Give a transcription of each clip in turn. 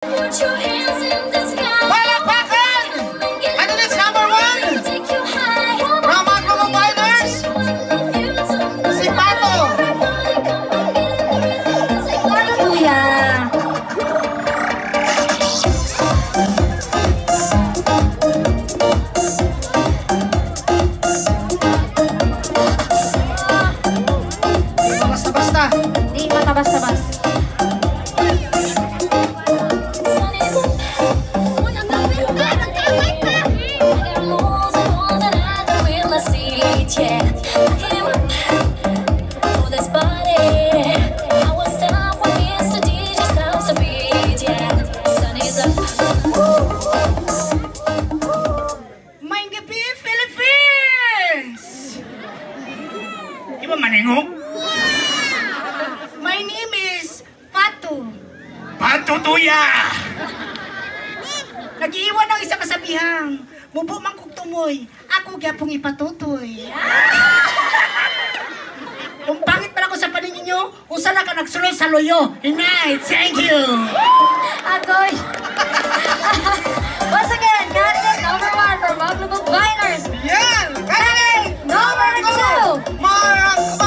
Put your hands in the sky. Palakpakan! Ano this number one? Take you high. Ramon Mobiles! Si Pato! Paano kuya? Basta-basta! Di matabas-tabas. May gabi, Philippines! Di ba maningok? My name is Pato. Patutuya! Nag-iiwan ng isa kasabihang. Mubo man kong tumoy, ako gyapong ipatutoy. Kung pangit pa ako sa paningin nyo, usa na ka nagsulod sa loyo. Inay, thank you! Agoy! Once again, candidate number 1 for Maglubog Miners. Yan! Candidate number 2. Mas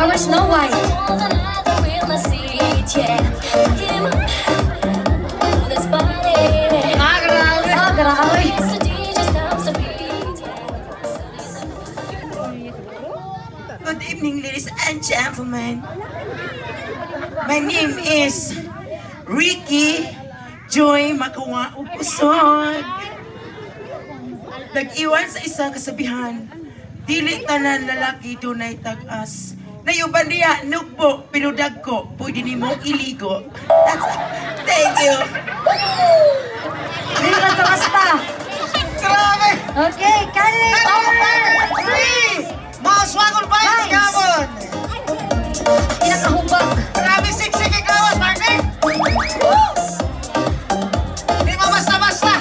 Our Snow White. Oh, grabe. Good evening, ladies and gentlemen. My name is Ricky Joy Makawa Upusod. Nag-iwan sa isang kasabihan, dili tanan lalaki dunay tag-as. Nayuban niya, nugbo, pero dagko, pwede ni mo iligo. Thank you. Hindi basta-basta. Grabe! Okay, candidate number 3. Mas Wagon Bites Nice. Gabon! Pinakahubag. Grabe siksik ikawas, Martin! Di ba basta-basta?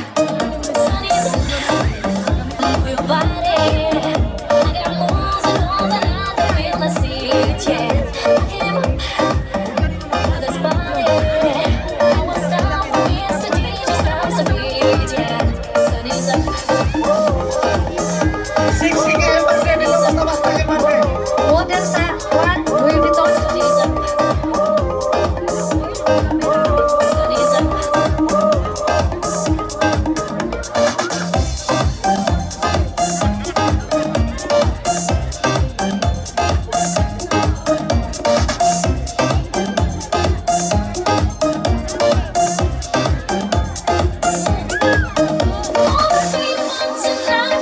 Siksik kayo, Martin! Di ba basta-basta kay Martin? Model sa Juan Louis Vuitton.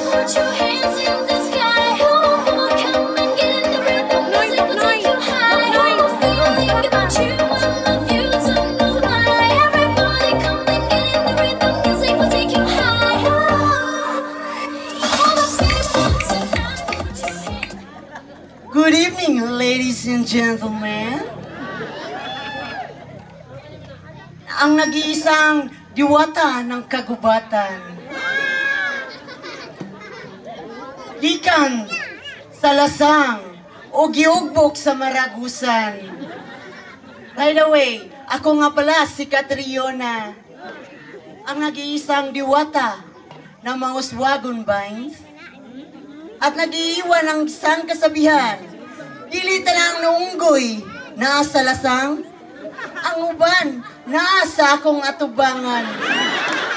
Put your hands in the sky. Come and get in the rhythm. Music will take you high. I'm feeling about you. I love you tonight. Everybody come and get in the rhythm. Music will take you high. All the people tonight. Put your hands. Good evening, ladies and gentlemen. Ang nag-iisang diwata ng kagubatan. Gikan sa lasang o giugbok sa maragusan. By the way, ako nga pala si Catriona, ang nag-iisang diwata ng mga Uswagon Vines. At nag-iiwan ng isang kasabihan, dili tanang naunggoy naa sa lasang, ang uban naa sa akong atubangan.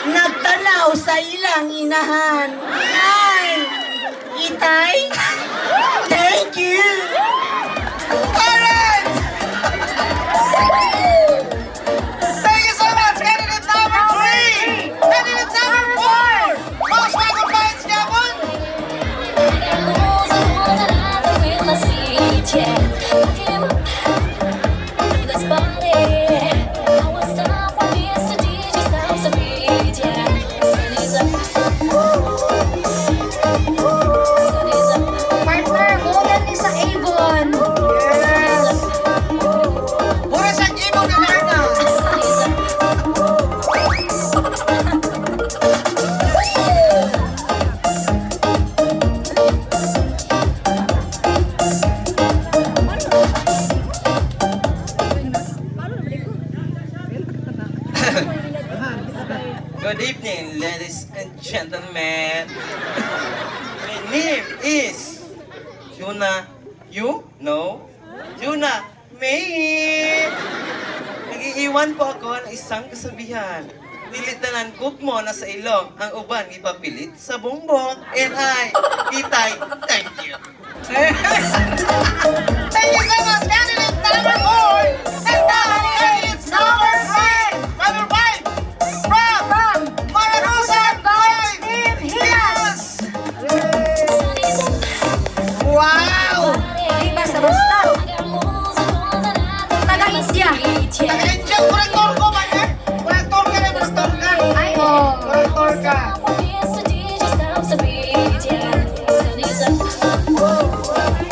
Nagtanaw sa ilang inahan. Ay! Itay? Thank you! Alright! Thank you so much, candidate number 3! Candidate number 4! Mas Wagon Bites Gabon! name is Juna. You? No? Juna. May. Nag-iiwan po ako ng isang kasabihan. Pilitanan cook mo na sa ilong, ang uban ipapilit sa bongbong. And I, Itay, thank you. Thank you so much, candidate number 4. And candidate number 5. Number 5. From Maracusan Boys Team Hilas. Wow! Di basta-basta. Taga-India. Taga-India, korektor ko ba yan? Korektor ka na, korektor ka. Ay, oh. Korektor ka.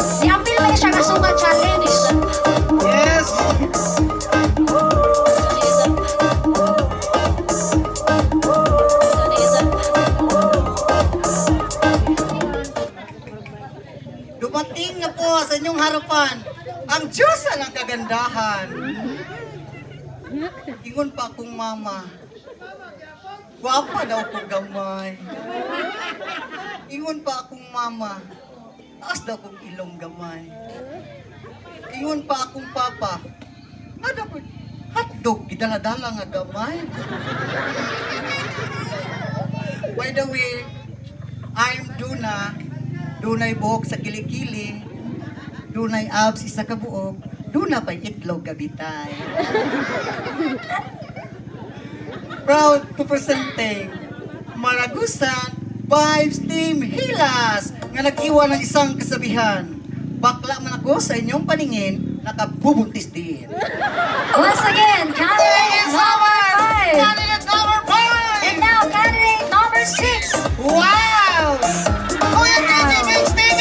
Si Ampil may siya kasukat challenge. Yes. Dumating na po sa inyong harapan ang Diyos ng kagandahan. Ingon pa akong mama, gwapa daw ko gamay. Ingon pa akong mama, taas daw kong ilong gamay. Ingon pa akong papa, ada po hotdog, gidaladala nga gamay. By the way, I'm Duna. Dunay buhok sa kilikili. Dunay abs isa ka buok. Duna pa'y itlog gabitay. Proud to presenting Maragusan Vibes Team Hilas nga nag-iwan ng isang kasabihan. Bakla man ako sa inyong paningin, nakabubuntis din. Once again, candidate number 5. Candidate number 5! And now, candidate number 6. Wow! Kuya TV, Mix TV!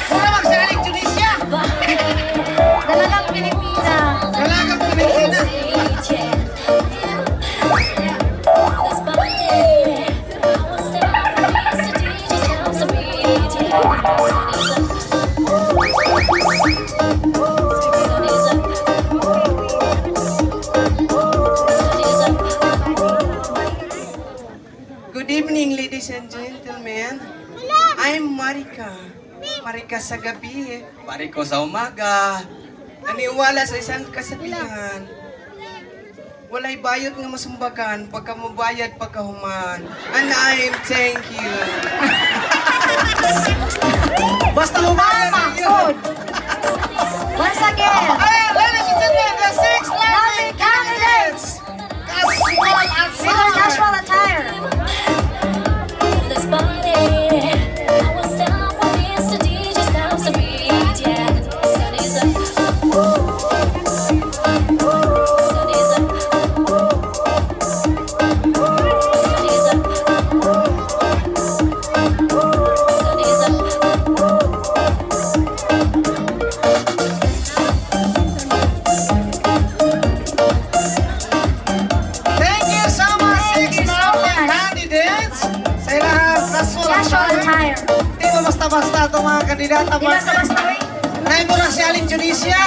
Una magsaling Tunisia! Dalagang Pilipina. Dalagang Pilipina! Good evening, ladies and gentlemen. I'm Marika. Marika sa gabi, Mariko sa umaga. Naniwala sa isang kasabihan. Walay bayot nga masumbagan, pagka mabayad pagkahuman. And I'm thank you. Basta humayan Tama, ninyo! good. Once again, Ayan, ladies and gentlemen, the 6 lovely candidates! Casual at in their casual attire. Thank you so much, 6 lovely candidates! Sa ilang casual Casual attire. attire. Di ba basta-basta itong mga kandidata? Di basta-basta, uy. Ngayon mo lang si Aling Tunisia.